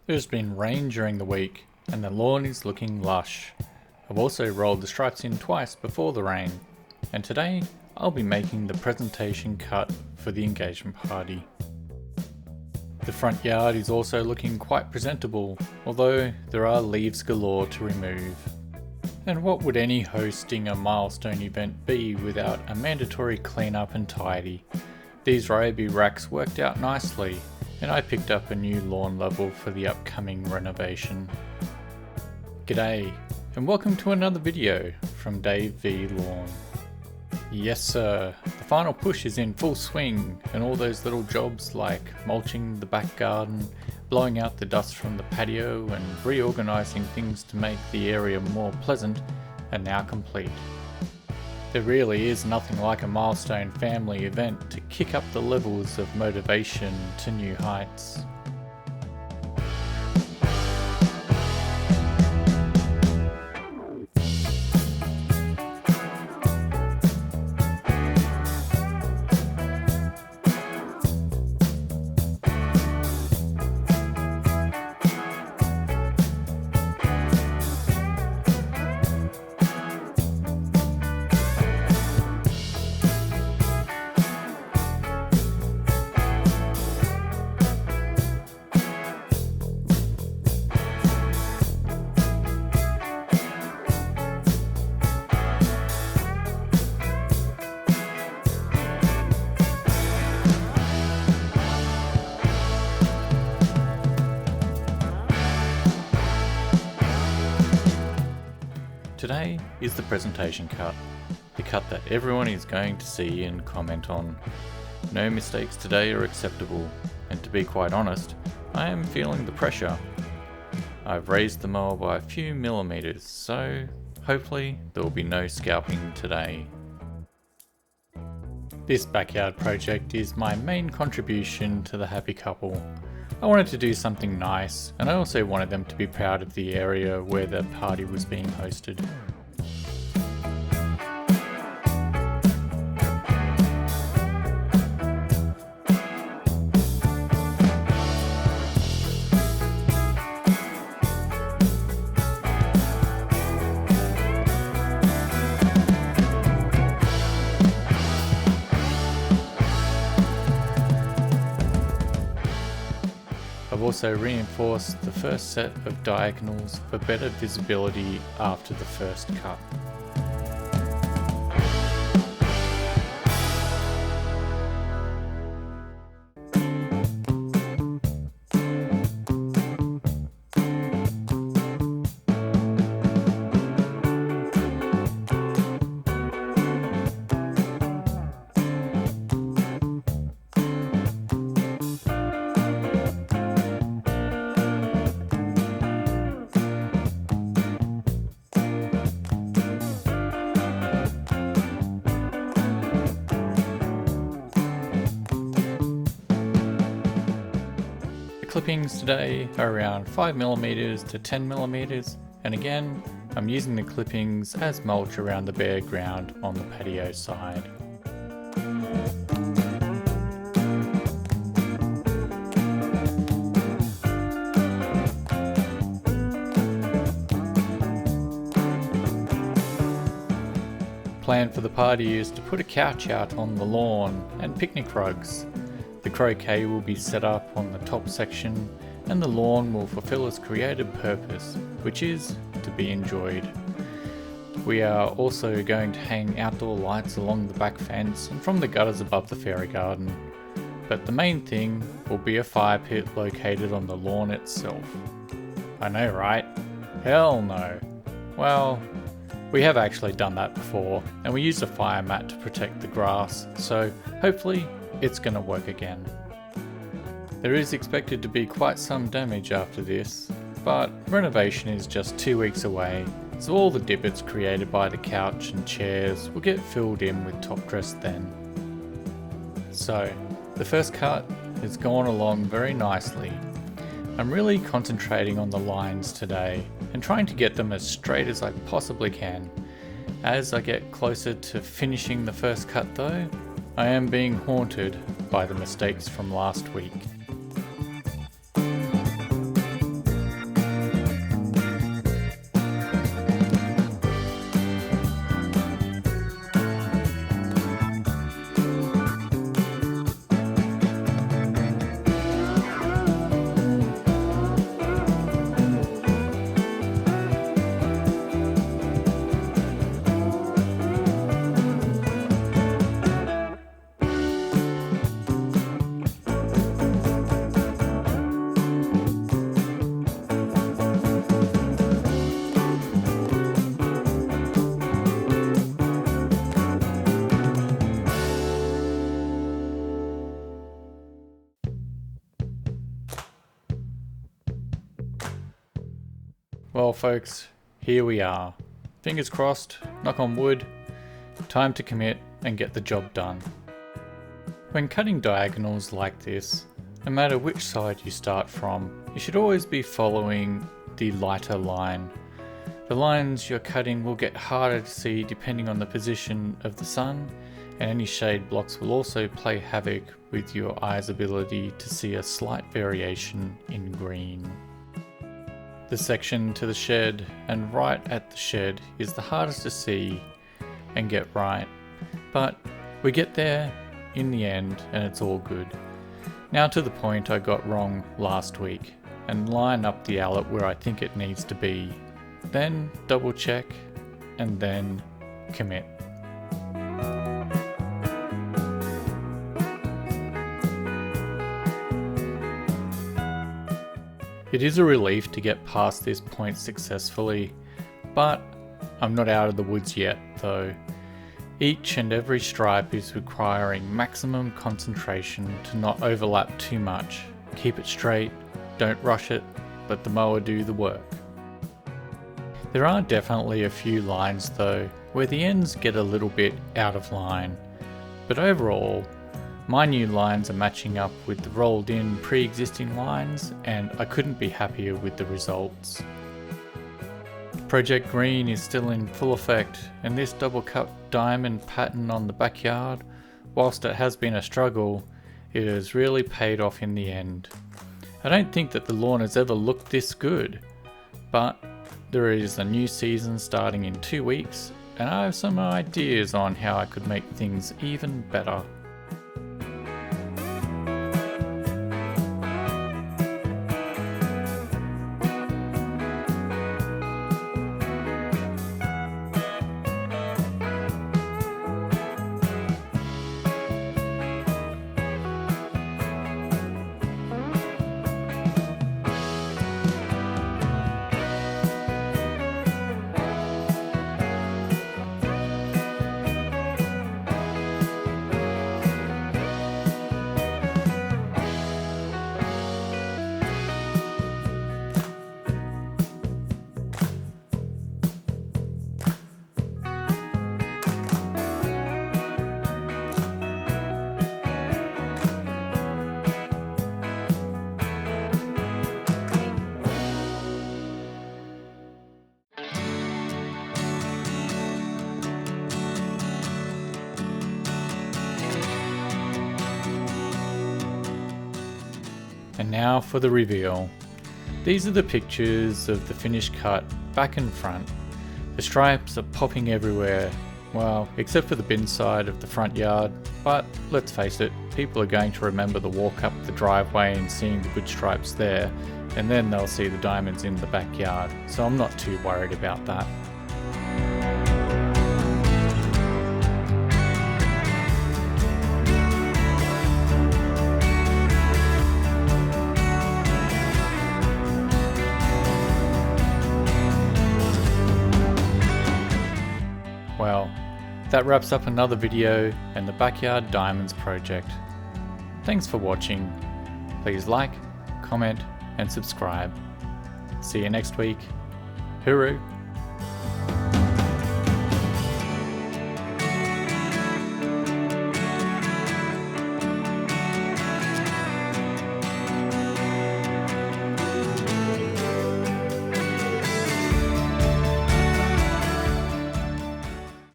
There's been rain during the week and the lawn is looking lush. I've also rolled the stripes in twice before the rain, and today I'll be making the presentation cut for the engagement party. The front yard is also looking quite presentable, although there are leaves galore to remove. And what would any hosting a milestone event be without a mandatory cleanup and tidy? These Ryobi racks worked out nicely, and I picked up a new lawn level for the upcoming renovation. G'day, and welcome to another video from Dave V Lawn. Yes sir, the final push is in full swing, and all those little jobs like mulching the back garden, blowing out the dust from the patio and reorganising things to make the area more pleasant are now complete. There really is nothing like a milestone family event to kick up the levels of motivation to new heights. Today is the presentation cut, the cut that everyone is going to see and comment on. No mistakes today are acceptable, and to be quite honest, I am feeling the pressure. I've raised the mower by a few millimeters, so hopefully there will be no scalping today. This backyard project is my main contribution to the happy couple. I wanted to do something nice, and I also wanted them to be proud of the area where the party was being hosted. I've also reinforced the first set of diagonals for better visibility after the first cut. Clippings today are around 5mm to 10mm, and again I'm using the clippings as mulch around the bare ground on the patio side. Plan for the party is to put a couch out on the lawn and picnic rugs. The croquet will be set up on the top section, and the lawn will fulfill its created purpose, which is to be enjoyed. We are also going to hang outdoor lights along the back fence and from the gutters above the fairy garden. But the main thing will be a fire pit located on the lawn itself. I know, right? Hell no. Well, we have actually done that before, and we used a fire mat to protect the grass, so hopefully it's going to work again. There is expected to be quite some damage after this, but renovation is just 2 weeks away, so all the divots created by the couch and chairs will get filled in with top dress then. So, the first cut has gone along very nicely. I'm really concentrating on the lines today and trying to get them as straight as I possibly can. As I get closer to finishing the first cut though, I am being haunted by the mistakes from last week. Well folks, here we are. Fingers crossed, knock on wood, time to commit and get the job done. When cutting diagonals like this, no matter which side you start from, you should always be following the lighter line. The lines you're cutting will get harder to see depending on the position of the sun, and any shade blocks will also play havoc with your eye's ability to see a slight variation in green. The section to the shed and right at the shed is the hardest to see and get right, but we get there in the end and it's all good. Now to the point I got wrong last week, and line up the Allett where I think it needs to be, then double check and then commit. It is a relief to get past this point successfully, but I'm not out of the woods yet though. Each and every stripe is requiring maximum concentration to not overlap too much. Keep it straight, don't rush it, let the mower do the work. There are definitely a few lines though, where the ends get a little bit out of line, but overall, my new lines are matching up with the rolled in pre-existing lines and I couldn't be happier with the results. Project Green is still in full effect, and this double cut diamond pattern on the backyard, whilst it has been a struggle, it has really paid off in the end. I don't think that the lawn has ever looked this good, but there is a new season starting in 2 weeks and I have some ideas on how I could make things even better. And now for the reveal. These are the pictures of the finished cut back and front. The stripes are popping everywhere, well, except for the bin side of the front yard, but let's face it, people are going to remember the walk up the driveway and seeing the good stripes there, and then they'll see the diamonds in the backyard, so I'm not too worried about that. Well, that wraps up another video and the Backyard Diamonds project. Thanks for watching. Please like, comment and subscribe. See you next week. Hooroo!